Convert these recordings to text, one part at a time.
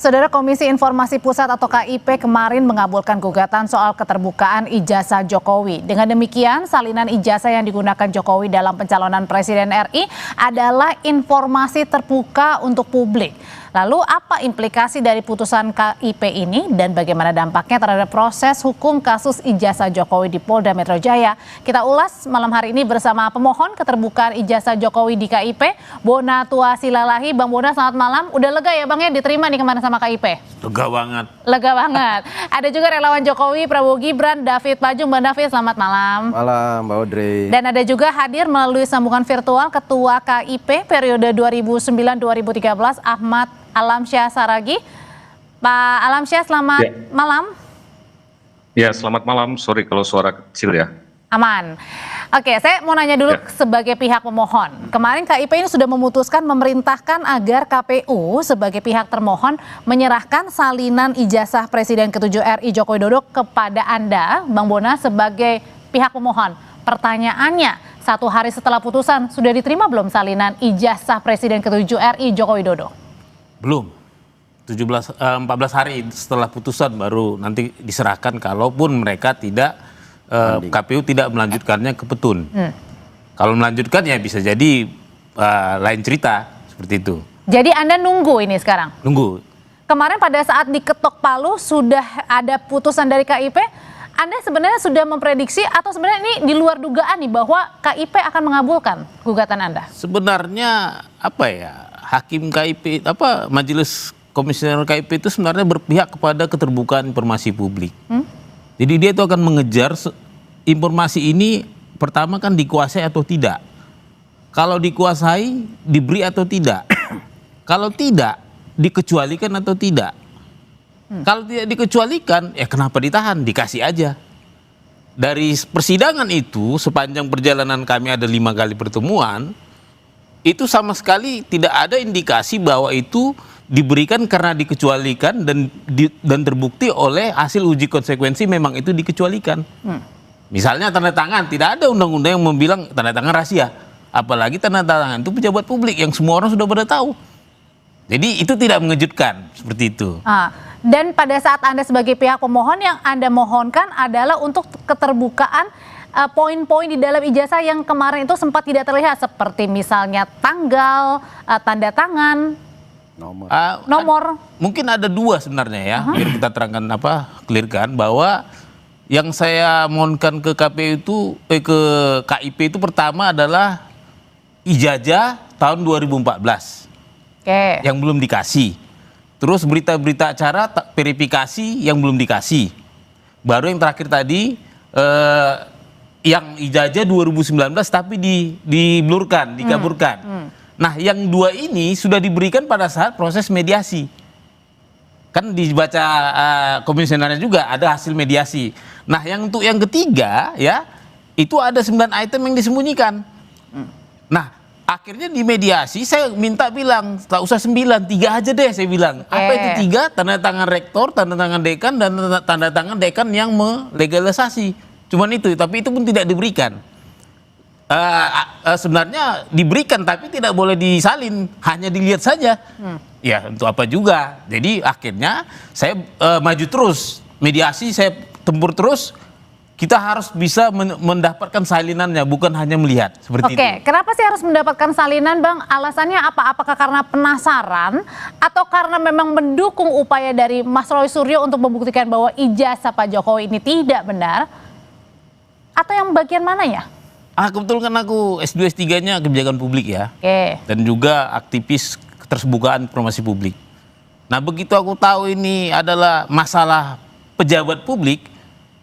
Saudara, Komisi Informasi Pusat atau KIP kemarin mengabulkan gugatan soal keterbukaan ijazah Jokowi. Dengan demikian, salinan ijazah yang digunakan Jokowi dalam pencalonan Presiden RI adalah informasi terbuka untuk publik. Lalu apa implikasi dari putusan KIP ini dan bagaimana dampaknya terhadap proses hukum kasus ijazah Jokowi di Polda Metro Jaya? Kita ulas malam hari ini bersama pemohon keterbukaan ijazah Jokowi di KIP, Bona Tua Silalahi. Bang Bona, selamat malam. Udah lega ya Bang ya diterima nih kemarin sama KIP? Lega banget. Lega banget. Ada juga relawan Jokowi, Prabowo Gibran, David Pajung. Bang David, selamat malam. Malam, Mbak Audrey. Dan ada juga hadir melalui sambungan virtual Ketua KIP periode 2009-2013, Ahmad Alamsyah Saragih. Pak Alamsyah, selamat malam. Ya, selamat malam. Sorry kalau suara kecil ya. Aman. Oke, saya mau nanya dulu sebagai pihak pemohon. Kemarin KIP ini sudah memutuskan memerintahkan agar KPU sebagai pihak termohon menyerahkan salinan ijazah Presiden ke-7 RI Joko Widodo kepada Anda, Bang Bona, sebagai pihak pemohon. Pertanyaannya, 1 hari setelah putusan, sudah diterima belum salinan ijazah Presiden ke-7 RI Joko Widodo? Belum. 14 hari setelah putusan baru nanti diserahkan kalaupun mereka tidak KPU tidak melanjutkannya ke petun. Kalau melanjutkan ya bisa jadi lain cerita seperti itu. Jadi Anda nunggu ini sekarang? Nunggu. Kemarin pada saat diketok palu sudah ada putusan dari KIP, Anda sebenarnya sudah memprediksi atau sebenarnya ini di luar dugaan nih bahwa KIP akan mengabulkan gugatan Anda? Sebenarnya apa ya, hakim KIP majelis komisioner KIP itu sebenarnya berpihak kepada keterbukaan informasi publik. Jadi dia itu akan mengejar informasi ini pertama kan dikuasai atau tidak. Kalau dikuasai, diberi atau tidak. Kalau tidak, dikecualikan atau tidak. Kalau tidak dikecualikan, ya kenapa ditahan? Dikasih aja. Dari persidangan itu, sepanjang perjalanan kami ada 5 kali pertemuan, itu sama sekali tidak ada indikasi bahwa itu diberikan karena dikecualikan dan terbukti oleh hasil uji konsekuensi memang itu dikecualikan. Misalnya tanda tangan, tidak ada undang-undang yang membilang tanda tangan rahasia. Apalagi tanda tangan itu pejabat publik yang semua orang sudah pada tahu. Jadi itu tidak mengejutkan seperti itu. Dan pada saat Anda sebagai pihak pemohon yang Anda mohonkan adalah untuk keterbukaan poin-poin di dalam ijazah yang kemarin itu sempat tidak terlihat seperti misalnya tanggal, tanda tangan, nomor. Mungkin ada 2 sebenarnya ya. Biar kita terangkan clearkan bahwa yang saya mohonkan ke KPU itu ke KIP itu pertama adalah ijazah tahun 2014. Yang belum dikasih. Terus berita-berita acara verifikasi yang belum dikasih. Baru yang terakhir tadi yang ijazah 2019 tapi diblurkan, dikaburkan. Nah, yang 2 ini sudah diberikan pada saat proses mediasi. Kan dibaca komisionernya juga ada hasil mediasi. Nah, yang untuk yang ketiga ya, itu ada 9 item yang disembunyikan. Nah, akhirnya di mediasi saya minta bilang, tak usah 9, 3 aja deh saya bilang. Apa itu 3? Tanda tangan rektor, tanda tangan dekan, dan tanda tangan dekan yang melegalisasi. Cuman itu, tapi itu pun tidak diberikan. Sebenarnya diberikan tapi tidak boleh disalin, hanya dilihat saja. Ya untuk apa juga. Jadi akhirnya saya maju terus, mediasi saya tempur terus. Kita harus bisa mendapatkan salinannya, bukan hanya melihat seperti itu. Oke, kenapa sih harus mendapatkan salinan, Bang? Alasannya apa? Apakah karena penasaran atau karena memang mendukung upaya dari Mas Roy Suryo untuk membuktikan bahwa ijazah Pak Jokowi ini tidak benar? Atau yang bagian mana ya? Kebetulan kan aku S2 S3-nya kebijakan publik ya. Dan juga aktivis keterbukaan informasi publik. Nah, begitu aku tahu ini adalah masalah pejabat publik,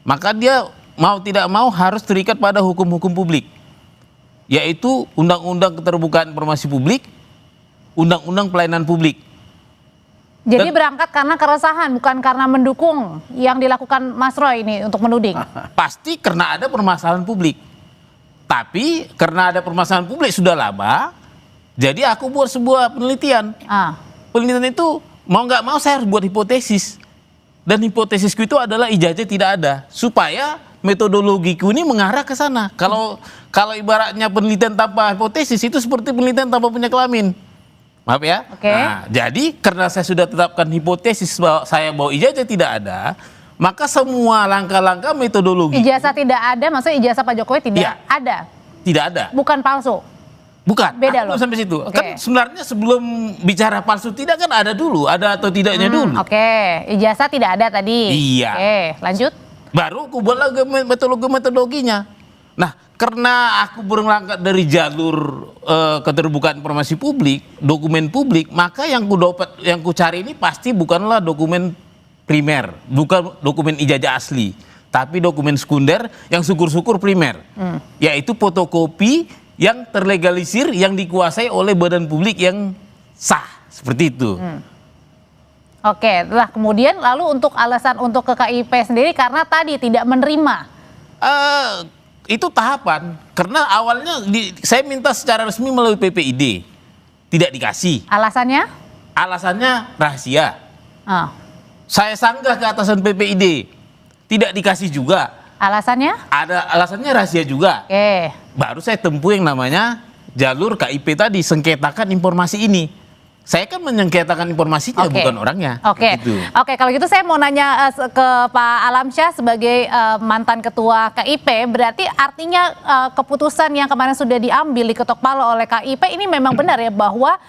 maka dia mau tidak mau harus terikat pada hukum-hukum publik, yaitu Undang-Undang Keterbukaan Informasi Publik, Undang-Undang Pelayanan Publik. Jadi berangkat karena keresahan, bukan karena mendukung yang dilakukan Mas Roy ini untuk menuding? Pasti karena ada permasalahan publik. Tapi karena ada permasalahan publik sudah lama, jadi aku buat sebuah penelitian. Penelitian itu mau nggak mau saya harus buat hipotesis. Dan hipotesisku itu adalah ijazah tidak ada, supaya metodologiku ini mengarah ke sana. Kalau ibaratnya penelitian tanpa hipotesis itu seperti penelitian tanpa punya kelamin. Maaf ya. Oke. Nah, jadi karena saya sudah tetapkan hipotesis bahwa ijazah tidak ada, maka semua langkah-langkah metodologi Ijazah tidak ada, maksudnya ijazah Pak Jokowi tidak Iya. ada, tidak ada. bukan palsu. Bukan. Beda Aku loh. mau sampai situ. Oke. Kan sebenarnya sebelum bicara palsu tidak kan ada dulu, ada atau tidaknya dulu. Oke, ijazah tidak ada tadi. Iya. Oke, lanjut. Baru aku buat lagi metodologinya. Nah, karena aku berangkat dari jalur keterbukaan informasi publik, dokumen publik, maka yang ku cari ini pasti bukanlah dokumen primer, bukan dokumen ijazah asli, tapi dokumen sekunder yang syukur-syukur primer, yaitu fotokopi yang terlegalisir, yang dikuasai oleh badan publik yang sah, seperti itu. Oke, lah kemudian lalu untuk alasan untuk ke KIP sendiri karena tadi tidak menerima. Itu tahapan, karena awalnya saya minta secara resmi melalui PPID, tidak dikasih. Alasannya? Alasannya rahasia. Ah. Saya sanggah ke atasan PPID, tidak dikasih juga. Alasannya? Ada alasannya rahasia juga. Oke. Baru saya tempuh yang namanya jalur KIP tadi, sengketakan informasi ini. Saya kan menyengketakan informasinya, Oke. bukan orangnya. Oke, Gitu. oke. Kalau gitu saya mau nanya ke Pak Alamsyah sebagai mantan ketua KIP, berarti artinya keputusan yang kemarin sudah diambil diketok palu oleh KIP ini memang benar ya bahwa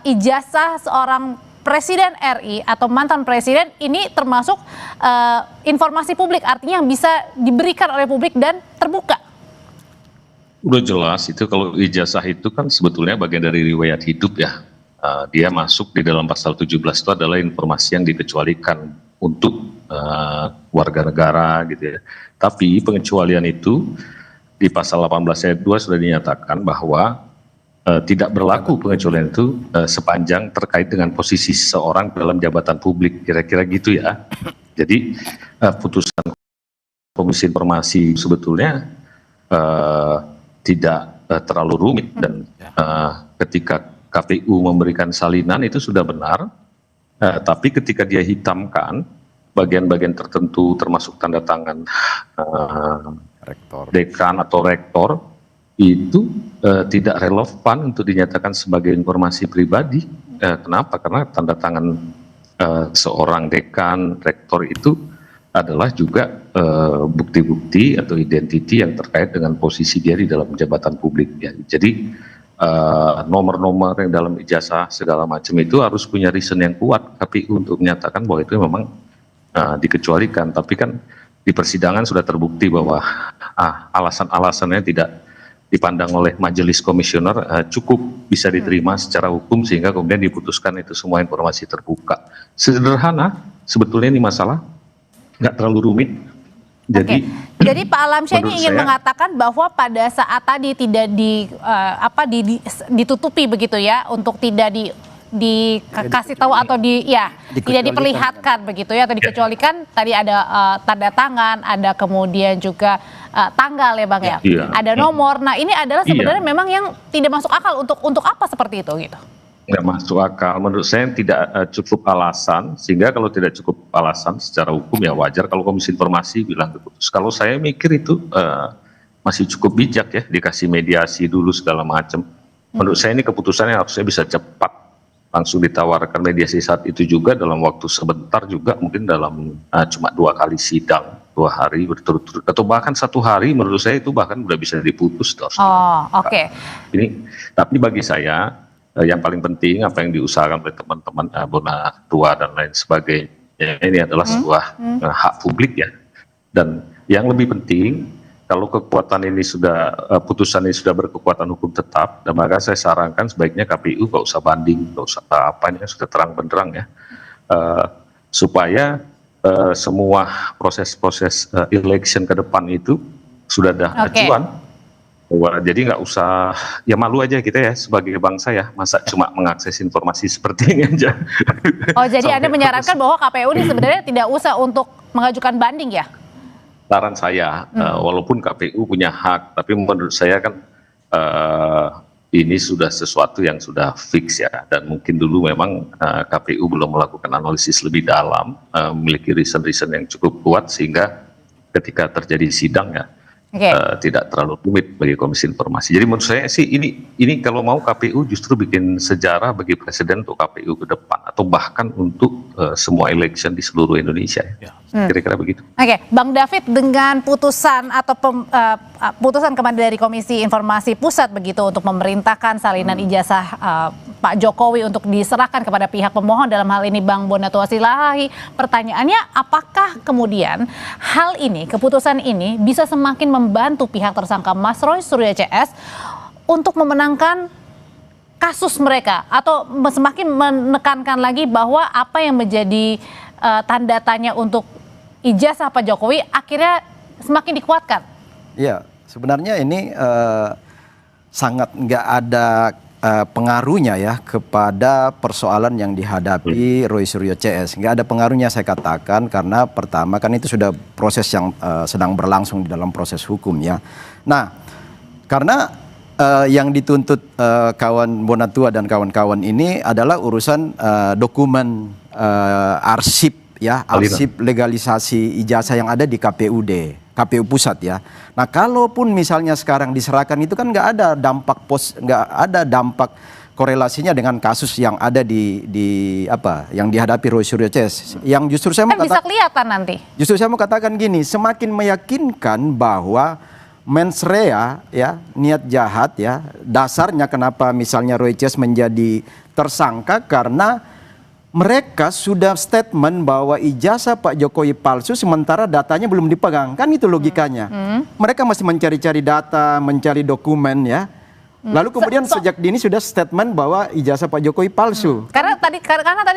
ijazah seorang Presiden RI atau mantan presiden ini termasuk informasi publik, artinya yang bisa diberikan oleh publik dan terbuka. Udah jelas itu kalau ijazah itu kan sebetulnya bagian dari riwayat hidup ya. Dia masuk di dalam pasal 17 itu adalah informasi yang dikecualikan untuk warga negara gitu ya. Tapi pengecualian itu di pasal 18 ayat 2 sudah dinyatakan bahwa tidak berlaku pengecualian itu sepanjang terkait dengan posisi seseorang dalam jabatan publik, kira-kira gitu ya. Jadi putusan Komisi Informasi sebetulnya tidak terlalu rumit dan ketika KPU memberikan salinan itu sudah benar, tapi ketika dia hitamkan bagian-bagian tertentu termasuk tanda tangan dekan atau rektor itu tidak relevan untuk dinyatakan sebagai informasi pribadi. Kenapa? Karena tanda tangan seorang dekan, rektor itu adalah juga bukti-bukti atau identiti yang terkait dengan posisi dia di dalam jabatan publik. Ya. Jadi nomor-nomor yang dalam ijazah segala macam itu harus punya reason yang kuat KPU untuk menyatakan bahwa itu memang dikecualikan. Tapi kan di persidangan sudah terbukti bahwa alasan-alasannya tidak dipandang oleh majelis komisioner cukup bisa diterima secara hukum sehingga kemudian diputuskan itu semua informasi terbuka. Sederhana, sebetulnya ini masalah nggak terlalu rumit. Jadi Pak Alamsyah ini ingin mengatakan bahwa pada saat tadi tidak ditutupi begitu ya, untuk tidak dikasih tahu atau tidak diperlihatkan begitu ya, atau dikecualikan tadi ada tanda tangan, ada kemudian juga tanggal ya Bang ya, ada nomor. Nah ini adalah sebenarnya memang yang tidak masuk akal, untuk apa seperti itu gitu? Nggak masuk akal. Menurut saya tidak cukup alasan, sehingga kalau tidak cukup alasan secara hukum ya wajar kalau Komisi Informasi bilang diputus. Kalau saya mikir itu masih cukup bijak ya, dikasih mediasi dulu segala macam. Menurut saya ini keputusannya harusnya bisa cepat, langsung ditawarkan mediasi saat itu juga dalam waktu sebentar juga, mungkin dalam cuma 2 kali sidang, 2 hari berturut-turut atau bahkan 1 hari, menurut saya itu bahkan udah bisa diputus. Oke. Ini tapi bagi saya yang paling penting apa yang diusahakan oleh teman-teman Bona Tua dan lain sebagainya ini adalah sebuah hak publik ya. Dan yang lebih penting kalau kekuatan ini sudah putusan ini sudah berkekuatan hukum tetap, dan maka saya sarankan sebaiknya KPU nggak usah banding, nggak usah apa, ini sudah terang benderang ya, supaya semua proses-proses election ke depan itu sudah ada acuan. Jadi nggak usah, ya malu aja kita ya sebagai bangsa ya, masa cuma mengakses informasi seperti ini aja. Oh jadi Anda menyarankan bahwa KPU ini sebenarnya tidak usah untuk mengajukan banding ya? Saran saya, walaupun KPU punya hak, tapi menurut saya kan ini sudah sesuatu yang sudah fix ya, dan mungkin dulu memang KPU belum melakukan analisis lebih dalam, memiliki reason-reason yang cukup kuat sehingga ketika terjadi sidang ya, Oke. tidak terlalu rumit bagi Komisi Informasi. Jadi menurut saya sih ini kalau mau KPU justru bikin sejarah bagi Presiden untuk KPU ke depan atau bahkan untuk semua election di seluruh Indonesia. Ya. Kira-kira begitu. Oke, Bang David, dengan putusan atau putusan kemarin dari Komisi Informasi Pusat begitu untuk memerintahkan salinan ijazah Pak Jokowi untuk diserahkan kepada pihak pemohon, dalam hal ini Bang Bonatua Silahi, pertanyaannya apakah kemudian hal ini, keputusan ini bisa semakin membantu pihak tersangka Mas Roy Suryo CS untuk memenangkan kasus mereka, atau semakin menekankan lagi bahwa apa yang menjadi tanda tanya untuk ijazah Pak Jokowi akhirnya semakin dikuatkan? Ya, sebenarnya ini sangat nggak ada pengaruhnya ya kepada persoalan yang dihadapi Roy Suryo CS. Nggak ada pengaruhnya saya katakan, karena pertama kan itu sudah proses yang sedang berlangsung di dalam proses hukum ya. Nah, karena yang dituntut kawan Bonatua dan kawan-kawan ini adalah urusan dokumen arsip ya, arsip legalisasi ijazah yang ada di KPU Pusat ya. Nah, kalaupun misalnya sekarang diserahkan itu kan nggak ada dampak korelasinya dengan kasus yang ada yang dihadapi Roy Suryo CS. Yang justru saya mau bisa kelihatan nanti. Justru saya mau katakan gini, semakin meyakinkan bahwa mens rea ya, niat jahat ya, dasarnya kenapa misalnya Roy CS menjadi tersangka karena mereka sudah statement bahwa ijazah Pak Jokowi palsu sementara datanya belum dipegang. Kan itu logikanya. Mereka masih mencari-cari data, mencari dokumen ya. Lalu kemudian sejak dini sudah statement bahwa ijazah Pak Jokowi palsu. Karena tadi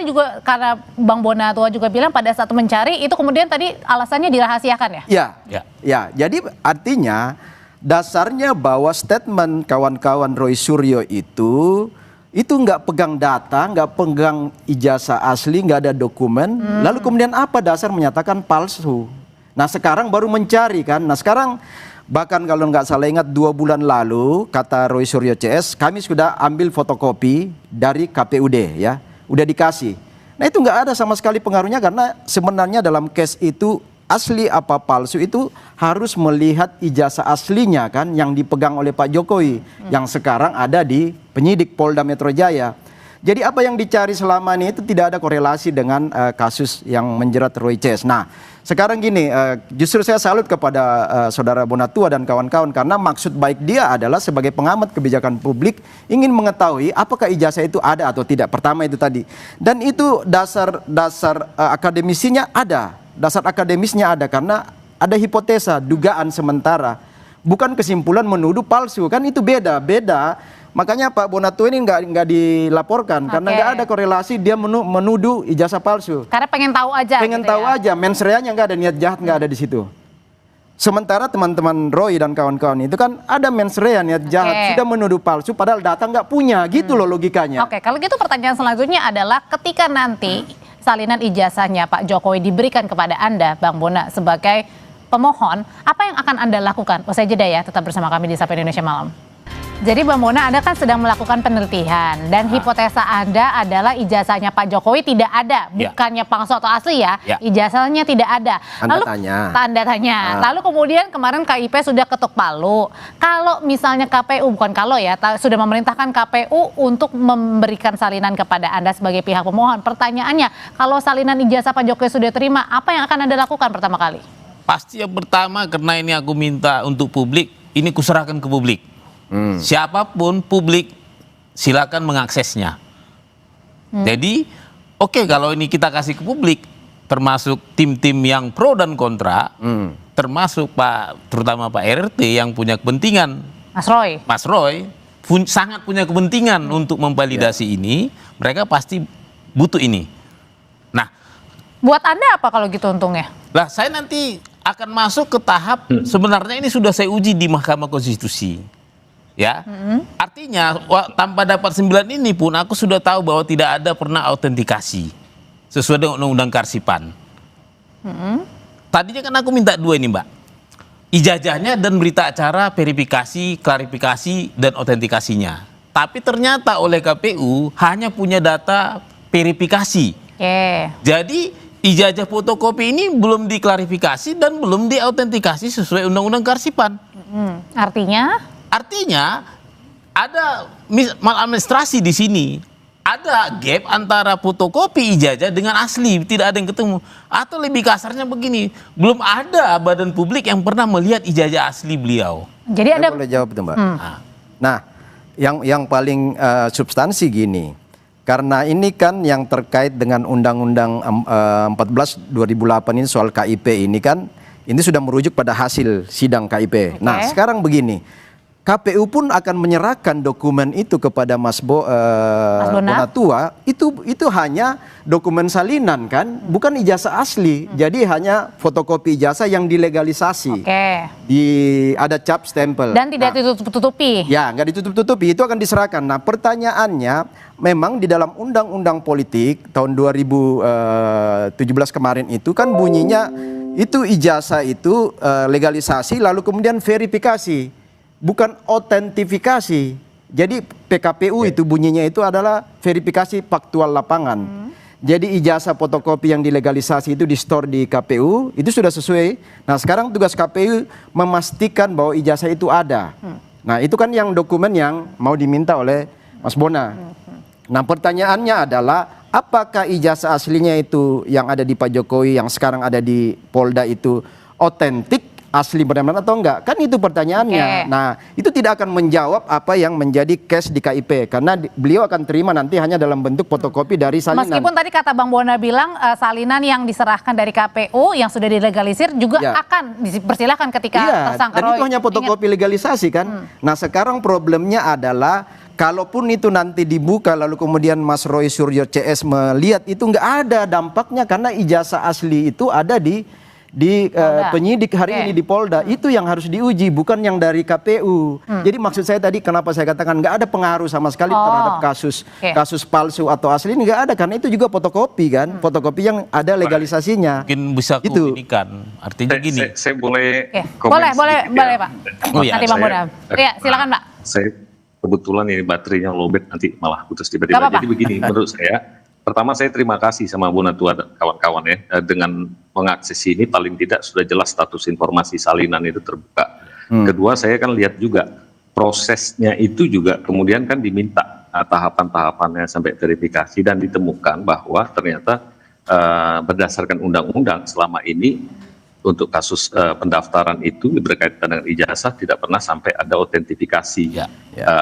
juga karena Bang Bonatua juga bilang pada saat mencari itu kemudian tadi alasannya dirahasiakan ya? Ya. Jadi artinya dasarnya bahwa statement kawan-kawan Roy Suryo itu nggak pegang data, nggak pegang ijazah asli, nggak ada dokumen. Lalu kemudian apa dasar menyatakan palsu? Nah, sekarang baru mencari kan. Nah, sekarang bahkan kalau nggak salah ingat 2 bulan lalu kata Roy Suryo CS, kami sudah ambil fotokopi dari KPUD ya, udah dikasih. Nah, itu nggak ada sama sekali pengaruhnya, karena sebenarnya dalam case itu asli apa palsu itu harus melihat ijazah aslinya kan yang dipegang oleh Pak Jokowi yang sekarang ada di penyidik Polda Metro Jaya. Jadi apa yang dicari selama ini itu tidak ada korelasi dengan kasus yang menjerat Roy CS. Nah, sekarang gini, justru saya salut kepada saudara Bonatua dan kawan-kawan, karena maksud baik dia adalah sebagai pengamat kebijakan publik ingin mengetahui apakah ijazah itu ada atau tidak. Pertama itu tadi. Dan itu dasar akademisinya ada. Dasar akademisnya ada, karena ada hipotesa, dugaan sementara, bukan kesimpulan menuduh palsu, kan itu beda. Makanya Pak Bonatua ini nggak dilaporkan karena nggak ada korelasi dia menuduh ijazah palsu. Karena pengen tahu aja. Pengen tahu aja, mens rea-nya nggak ada, niat jahat nggak ada di situ. Sementara teman-teman Roy dan kawan-kawan itu kan ada mens rea, niat jahat, sudah menuduh palsu padahal data nggak punya, gitu loh logikanya. Oke, kalau gitu pertanyaan selanjutnya adalah ketika nanti salinan ijazahnya Pak Jokowi diberikan kepada Anda, Bang Bona, sebagai pemohon, apa yang akan Anda lakukan? Usai jeda ya, tetap bersama kami di Sapa Indonesia Malam. Jadi Bang Bona, Anda kan sedang melakukan penelitian dan hipotesa Anda adalah ijazahnya Pak Jokowi tidak ada, bukannya palsu atau asli ya, ijazahnya tidak ada. Tanda tanya. Lalu kemudian kemarin KIP sudah ketuk palu. Kalau misalnya KPU, bukan kalau ya, sudah memerintahkan KPU untuk memberikan salinan kepada Anda sebagai pihak pemohon. Pertanyaannya, kalau salinan ijazah Pak Jokowi sudah terima, apa yang akan Anda lakukan pertama kali? Pasti yang pertama, karena ini aku minta untuk publik, ini kuserahkan ke publik. Siapapun publik silakan mengaksesnya. Jadi oke, kalau ini kita kasih ke publik, termasuk tim-tim yang pro dan kontra, termasuk terutama Pak RT yang punya kepentingan, Mas Roy sangat punya kepentingan untuk memvalidasi ini, mereka pasti butuh ini. Nah, buat Anda apa kalau gitu untungnya? Lah, saya nanti akan masuk ke tahap sebenarnya ini sudah saya uji di Mahkamah Konstitusi. Ya, artinya tanpa dapat 9 ini pun aku sudah tahu bahwa tidak ada pernah autentikasi sesuai dengan Undang-Undang Kearsipan. Tadinya kan aku minta 2 ini, Mbak, ijazahnya dan berita acara verifikasi, klarifikasi dan autentikasinya. Tapi ternyata oleh KPU hanya punya data verifikasi. Jadi ijazah fotokopi ini belum diklarifikasi dan belum diautentikasi sesuai Undang-Undang Kearsipan. Artinya ada maladministrasi di sini. Ada gap antara fotokopi ijazah dengan asli, tidak ada yang ketemu. Atau lebih kasarnya begini, belum ada badan publik yang pernah melihat ijazah asli beliau. Jadi Saya boleh jawab tuh, Mbak. Nah, yang paling substansi gini, karena ini kan yang terkait dengan Undang-Undang 14 2008 ini soal KIP ini kan, ini sudah merujuk pada hasil sidang KIP. Nah, sekarang begini. KPU pun akan menyerahkan dokumen itu kepada Mas Bonatua, itu hanya dokumen salinan kan, bukan ijazah asli. Jadi hanya fotokopi ijazah yang dilegalisasi. Ada cap stempel. Dan tidak ditutup-tutupi. Ya, nggak ditutup-tutupi, itu akan diserahkan. Nah, pertanyaannya memang di dalam undang-undang politik tahun 2017 kemarin itu kan bunyinya itu ijazah itu legalisasi lalu kemudian verifikasi. Bukan autentifikasi. Jadi PKPU itu bunyinya itu adalah verifikasi faktual lapangan. Jadi ijazah fotokopi yang dilegalisasi itu di store di KPU, itu sudah sesuai. Nah, sekarang tugas KPU memastikan bahwa ijazah itu ada. Nah, itu kan yang dokumen yang mau diminta oleh Mas Bona. Nah, pertanyaannya adalah apakah ijazah aslinya itu yang ada di Pak Jokowi, yang sekarang ada di Polda itu otentik? Asli benar-benar atau enggak? Kan itu pertanyaannya. Nah, itu tidak akan menjawab apa yang menjadi case di KIP karena beliau akan terima nanti hanya dalam bentuk fotokopi dari salinan. Meskipun tadi kata Bang Bona bilang salinan yang diserahkan dari KPU yang sudah dilegalisir juga akan dipersilahkan ketika tersangka dan itu hanya fotokopi legalisasi kan. Nah, sekarang problemnya adalah kalaupun itu nanti dibuka lalu kemudian Mas Roy Suryo CS melihat itu enggak ada dampaknya karena ijazah asli itu ada di penyidik hari ini di Polda. Itu yang harus diuji, bukan yang dari KPU. Jadi maksud saya tadi kenapa saya katakan nggak ada pengaruh sama sekali terhadap kasus palsu atau asli ini nggak ada karena itu juga fotokopi kan, fotokopi yang ada legalisasinya. Mungkin bisa komunikan. Artinya gini. Saya boleh boleh Pak. Nanti Bang Bona. Ya, silakan Pak. Saya kebetulan ini baterainya lowbat nanti malah putus tiba-tiba. Jadi begini menurut saya. Pertama saya terima kasih sama Bonatua dan kawan-kawan ya, dengan mengakses ini paling tidak sudah jelas status informasi salinan itu terbuka. Kedua saya kan lihat juga prosesnya itu juga kemudian kan diminta tahapan-tahapannya sampai verifikasi dan ditemukan bahwa ternyata berdasarkan undang-undang selama ini untuk kasus pendaftaran itu berkaitan dengan ijazah tidak pernah sampai ada autentifikasi.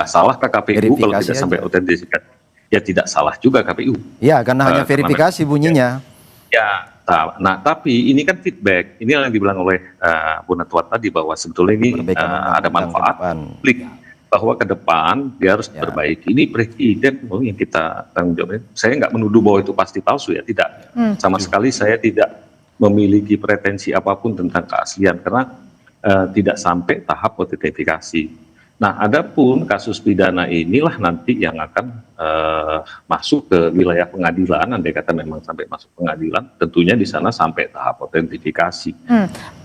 Salahkah KPU kalau tidak sampai autentifikasi? Ya tidak salah juga KPU. Ya, karena hanya verifikasi bunyinya. Ya, nah tapi ini kan feedback. Ini yang dibilang oleh Bonatua tadi bahwa sebetulnya ini ada manfaat publik bahwa ke depan dia harus perbaiki. Ini presiden yang kita tanggung jawab. Saya nggak menuduh bahwa itu pasti palsu ya, tidak. Sama sekali saya tidak memiliki pretensi apapun tentang keaslian karena tidak sampai tahap autentifikasi. Nah, adapun kasus pidana inilah nanti yang akan masuk ke wilayah pengadilan. Andai kata memang sampai masuk pengadilan, tentunya di sana sampai tahap autentifikasi.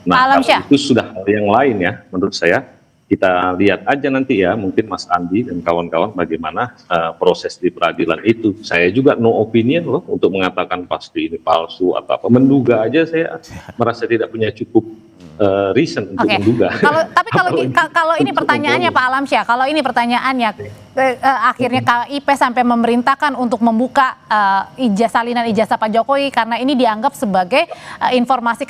Nah, kalau itu sudah hal yang lain ya, menurut saya. Kita lihat aja nanti ya, mungkin Mas Andi dan kawan-kawan bagaimana proses di peradilan itu. Saya juga no opinion loh untuk mengatakan pasti ini palsu atau apa. Menduga aja saya merasa tidak punya cukup reason untuk menduga. Tapi kalau ini pertanyaannya Pak Alamsyah, kalau ini pertanyaannya akhirnya KIP sampai memerintahkan untuk membuka salinan ijazah Pak Jokowi karena ini dianggap sebagai informasi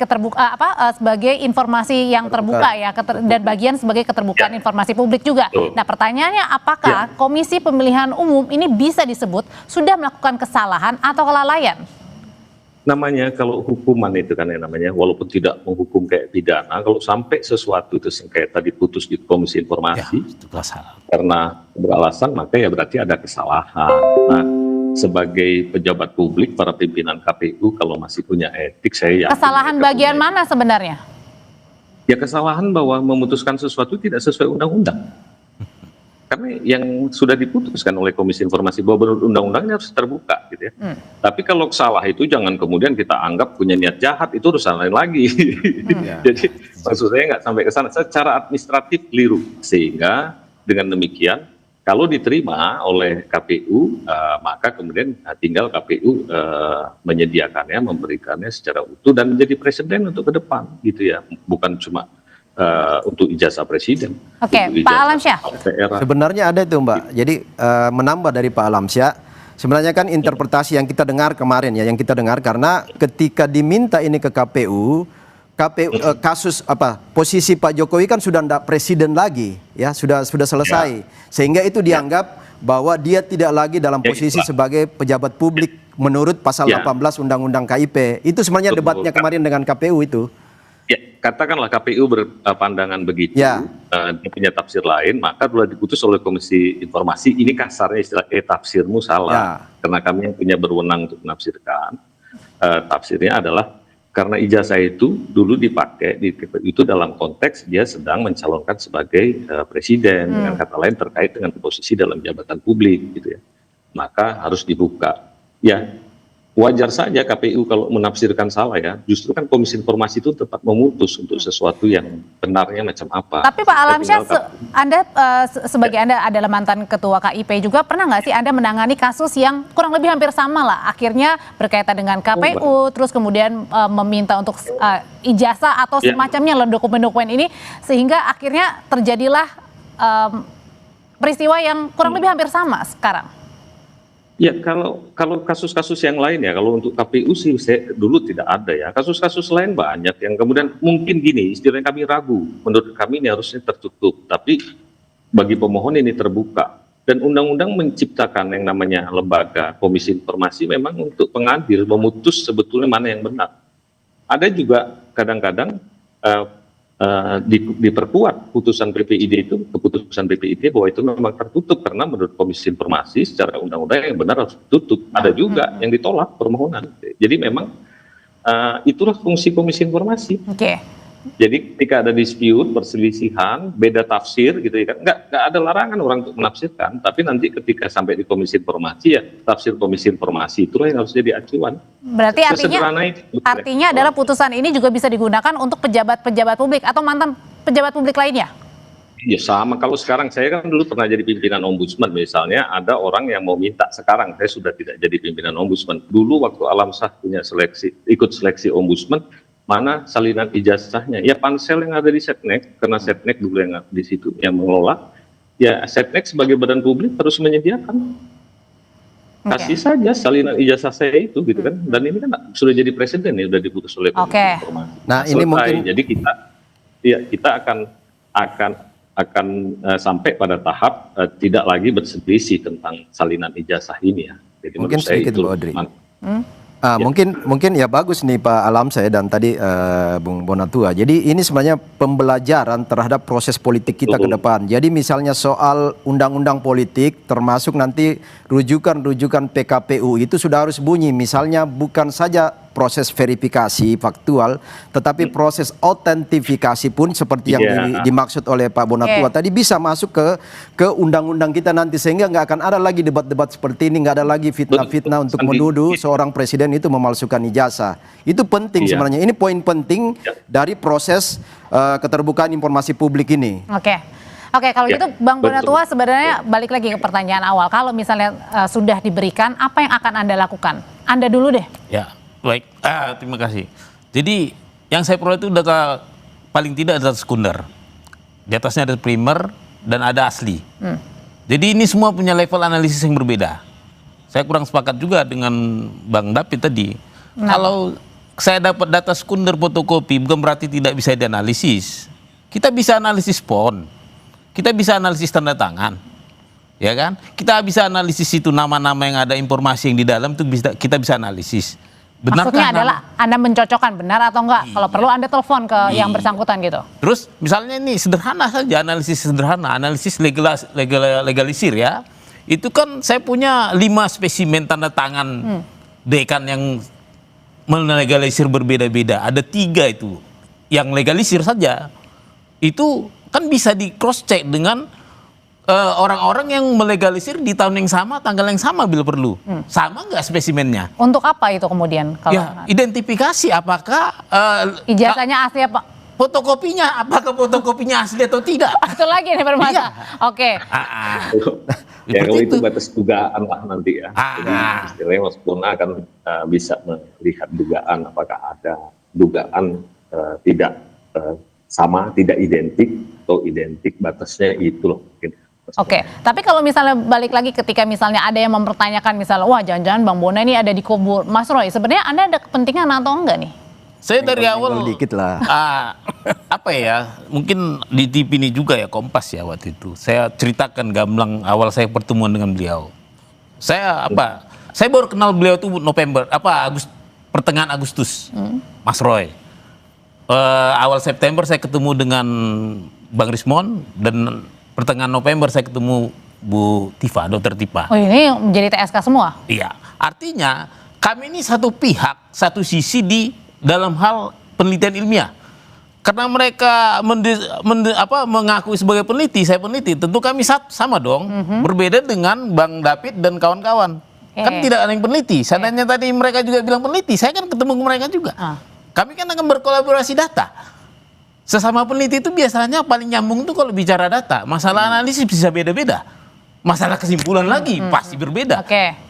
sebagai informasi yang terbuka ya dan bagian sebagai keterbukaan informasi publik juga. Nah, pertanyaannya apakah Komisi Pemilihan Umum ini bisa disebut sudah melakukan kesalahan atau kelalaian? Namanya kalau hukuman itu kan yang namanya walaupun tidak menghukum kayak pidana, kalau sampai sesuatu itu sengketa diputus di Komisi Informasi karena beralasan maka ya berarti ada kesalahan. Nah, sebagai pejabat publik para pimpinan KPU kalau masih punya etik saya kesalahan bagian mana sebenarnya? Ya kesalahan bahwa memutuskan sesuatu tidak sesuai undang-undang. Karena yang sudah diputuskan oleh Komisi Informasi bahwa undang-undangnya harus terbuka gitu ya. Tapi kalau salah itu jangan kemudian kita anggap punya niat jahat, itu urusan lain lagi. Jadi maksud saya nggak sampai ke sana, secara administratif keliru. Sehingga dengan demikian kalau diterima oleh KPU maka kemudian tinggal KPU menyediakannya, memberikannya secara utuh dan menjadi presiden untuk ke depan gitu ya. Bukan cuma untuk ijazah presiden. Oke, untuk Pak ijazah Alamsyah. daerah. Sebenarnya ada itu Mbak. Jadi menambah dari Pak Alamsyah, sebenarnya kan interpretasi yang kita dengar kemarin ya, yang kita dengar karena ketika diminta ini ke KPU, kasus posisi Pak Jokowi kan sudah tidak presiden lagi ya, sudah selesai. Sehingga itu dianggap bahwa dia tidak lagi dalam posisi sebagai pejabat publik menurut pasal 18 Undang-Undang KIP. Itu sebenarnya debatnya kemarin dengan KPU itu. Ya, katakanlah KPU berpandangan begitu, dia punya tafsir lain, maka telah diputus oleh Komisi Informasi. Ini kasarnya istilah tafsirmu salah, karena kami yang punya berwenang untuk menafsirkan. Tafsirnya adalah karena ijazah itu dulu dipakai di KPU itu dalam konteks dia sedang mencalonkan sebagai presiden, dengan kata lain terkait dengan posisi dalam jabatan publik, gitu ya. Maka harus dibuka. Ya, wajar saja KPU kalau menafsirkan salah ya. Justru kan Komisi Informasi itu tetap memutus untuk sesuatu yang benarnya macam apa. Tapi Pak Alamsyah, Anda sebagai Anda adalah mantan ketua KIP juga, pernah nggak sih Anda menangani kasus yang kurang lebih hampir sama lah, akhirnya berkaitan dengan KPU, terus kemudian meminta untuk ijazah atau semacamnya lah dokumen-dokumen ini, sehingga akhirnya terjadilah peristiwa yang kurang lebih hampir sama sekarang? Ya, kalau kasus-kasus yang lain ya, kalau untuk KPU sih saya dulu tidak ada ya. Kasus-kasus lain banyak yang kemudian mungkin gini, istilahnya kami ragu. Menurut kami ini harusnya tertutup, tapi bagi pemohon ini terbuka. Dan undang-undang menciptakan yang namanya lembaga Komisi Informasi memang untuk pengadil, memutus sebetulnya mana yang benar. Ada juga kadang-kadang diperkuat putusan PPID itu, keputusan PPID bahwa itu memang tertutup karena menurut Komisi Informasi secara undang-undang yang benar harus ditutup. Ada juga yang ditolak permohonan. Jadi memang itulah fungsi Komisi Informasi. Jadi ketika ada dispute, perselisihan, beda tafsir gitu ya kan, nggak ada larangan orang untuk menafsirkan, tapi nanti ketika sampai di Komisi Informasi ya tafsir Komisi Informasi itulah yang harus jadi acuan. Berarti artinya adalah putusan ini juga bisa digunakan untuk pejabat-pejabat publik atau mantan pejabat publik lainnya? Ya sama, kalau sekarang saya kan dulu pernah jadi pimpinan ombudsman misalnya, ada orang yang mau minta, sekarang saya sudah tidak jadi pimpinan ombudsman. Dulu waktu Alamsyah punya ikut seleksi ombudsman, mana salinan ijazahnya? Ya pansel yang ada di Setnek, karena Setnek dulu yang di situ yang mengelola. Ya Setnek sebagai badan publik harus menyediakan. Kasih saja salinan ijazah saya itu, gitu kan. Dan ini kan sudah jadi presiden ya, sudah diputus oleh Komisi Informasi. Nah, ini mungkin jadi kita akan sampai pada tahap tidak lagi berselisih tentang salinan ijazah ini ya. Jadi mungkin sedikit Bu Audrey. Ya. Mungkin ya bagus nih Pak Alamsyah dan tadi Bung Bonatua. Jadi ini sebenarnya pembelajaran terhadap proses politik kita ke depan. Jadi misalnya soal undang-undang politik termasuk nanti rujukan PKPU itu sudah harus bunyi. Misalnya bukan saja proses verifikasi faktual, tetapi proses autentifikasi pun seperti yang dimaksud oleh Pak Bonatua tadi bisa masuk ke undang-undang kita nanti, sehingga nggak akan ada lagi debat-debat seperti ini, nggak ada lagi fitnah-fitnah untuk menuduh seorang presiden itu memalsukan ijazah. Itu penting sebenarnya. Ini poin penting dari proses keterbukaan informasi publik ini. Oke, kalau gitu Bang Bonatua sebenarnya balik lagi ke pertanyaan awal. Kalau misalnya sudah diberikan, apa yang akan Anda lakukan? Anda dulu deh. Ya. Baik, terima kasih. Jadi yang saya peroleh itu data paling tidak data sekunder. Di atasnya ada primer dan ada asli. Jadi ini semua punya level analisis yang berbeda. Saya kurang sepakat juga dengan Bang David tadi. Kalau saya dapat data sekunder fotokopi bukan berarti tidak bisa dianalisis. Kita bisa analisis PON, kita bisa analisis tanda tangan, ya kan? Kita bisa analisis itu nama-nama yang ada informasi yang di dalam itu kita bisa analisis. Maksudnya adalah Anda mencocokkan benar atau enggak? Kalau perlu Anda telepon ke yang bersangkutan gitu. Terus misalnya ini sederhana saja, analisis sederhana, analisis legalisir ya. Itu kan saya punya 5 spesimen tanda tangan dekan yang melegalisir berbeda-beda. Ada 3 itu yang legalisir saja. Itu kan bisa di cross check dengan orang-orang yang melegalisir di tahun yang sama, tanggal yang sama bila perlu. Sama nggak spesimennya? Untuk apa itu kemudian? Kalau identifikasi apakah ijazahnya asli apa? Fotokopinya, apakah fotokopinya asli atau tidak? Itu lagi nih bermasalah. Oke. Ya kalau itu batas dugaan lah nanti ya. Jadi istilahnya Mas Bona akan bisa melihat dugaan apakah ada dugaan tidak sama, tidak identik atau identik, batasnya itu loh mungkin. Oke, tapi kalau misalnya balik lagi ketika misalnya ada yang mempertanyakan misalnya, wah jangan-jangan Bang Bona ini ada di kubu Mas Roy, sebenarnya Anda ada kepentingan atau enggak nih? Saya dari awal dikit lah. Apa ya, mungkin di TV ini juga ya, Kompas ya waktu itu. Saya ceritakan gamblang awal saya pertemuan dengan beliau. Saya baru kenal beliau itu November, pertengahan Agustus, Mas Roy. Awal September saya ketemu dengan Bang Rismon, dan pertengahan November saya ketemu Bu Tifa, Dr. Tifa. Oh ini menjadi TSK semua? Iya, artinya kami ini satu pihak, satu sisi di dalam hal penelitian ilmiah. Karena mereka mengakui sebagai peneliti, saya peneliti, tentu kami sama dong. Berbeda dengan Bang David dan kawan-kawan. Kan tidak ada yang peneliti. Seandainya tadi mereka juga bilang peneliti, saya kan ketemu mereka juga. Kami kan akan berkolaborasi data. Sesama peneliti itu biasanya paling nyambung tuh kalau bicara data. Masalah analisis bisa beda-beda. Masalah kesimpulan lagi pasti berbeda.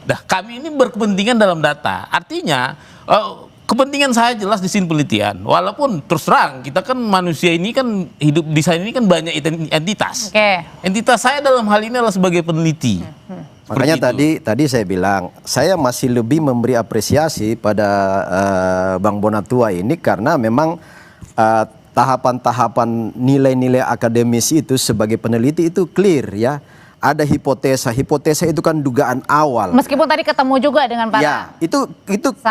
Nah, kami ini berkepentingan dalam data. Artinya kepentingan saya jelas di sini penelitian. Walaupun terus terang kita kan manusia ini kan hidup di sana ini kan banyak entitas. Entitas saya dalam hal ini adalah sebagai peneliti. Makanya tadi saya bilang saya masih lebih memberi apresiasi pada Bang Bonatua ini karena memang tahapan-tahapan nilai-nilai akademis itu sebagai peneliti itu clear ya. Ada hipotesa itu kan dugaan awal. Meskipun tadi ketemu juga dengan para ya, itu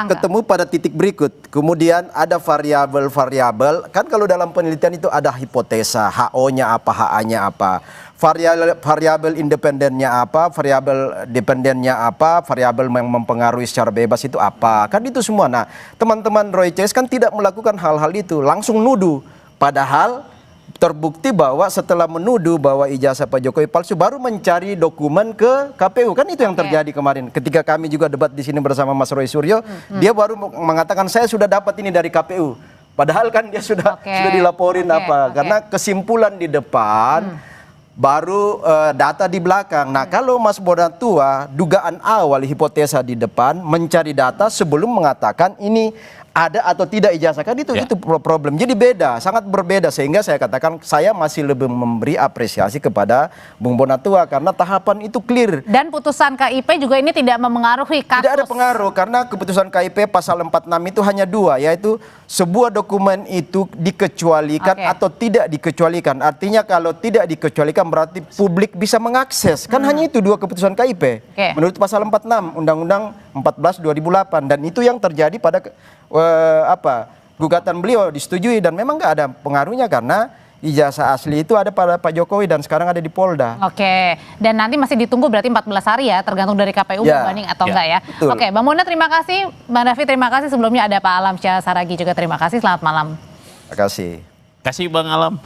ketemu pada titik berikut. Kemudian ada variabel-variabel. Kan kalau dalam penelitian itu ada hipotesa, HO-nya apa, HA-nya apa. Variabel independennya apa, variabel dependennya apa, variabel yang mempengaruhi secara bebas itu apa. Kan itu semua. Nah, teman-teman Roy Case kan tidak melakukan hal-hal itu, langsung nuduh. Padahal terbukti bahwa setelah menuduh bahwa ijazah Pak Jokowi palsu baru mencari dokumen ke KPU. Kan itu yang terjadi kemarin. Ketika kami juga debat di sini bersama Mas Roy Suryo, dia baru mengatakan saya sudah dapat ini dari KPU. Padahal kan dia sudah dilaporin karena kesimpulan di depan baru data di belakang. Nah, kalau Mas Bonatua dugaan awal hipotesa di depan, mencari data sebelum mengatakan ini ada atau tidak ijazah, kan itu problem. Jadi beda, sangat berbeda, sehingga saya katakan saya masih lebih memberi apresiasi kepada Bung Bonatua karena tahapan itu clear. Dan putusan KIP juga ini tidak memengaruhi kasus. Tidak ada pengaruh karena keputusan KIP pasal 46 itu hanya dua, yaitu sebuah dokumen itu dikecualikan atau tidak dikecualikan. Artinya kalau tidak dikecualikan berarti publik bisa mengakses. Kan hanya itu dua keputusan KIP. Menurut pasal 46 Undang-Undang 14 2008, dan itu yang terjadi pada gugatan beliau disetujui, dan memang nggak ada pengaruhnya karena ijazah asli itu ada pada Pak Jokowi dan sekarang ada di Polda. Dan nanti masih ditunggu berarti 14 hari ya, tergantung dari KPU membanding atau enggak ya. Bang Bona terima kasih, Bang David terima kasih, sebelumnya ada Pak Alam Syah Saragi juga terima kasih, selamat malam. Terima kasih. Kasih Bang Alam.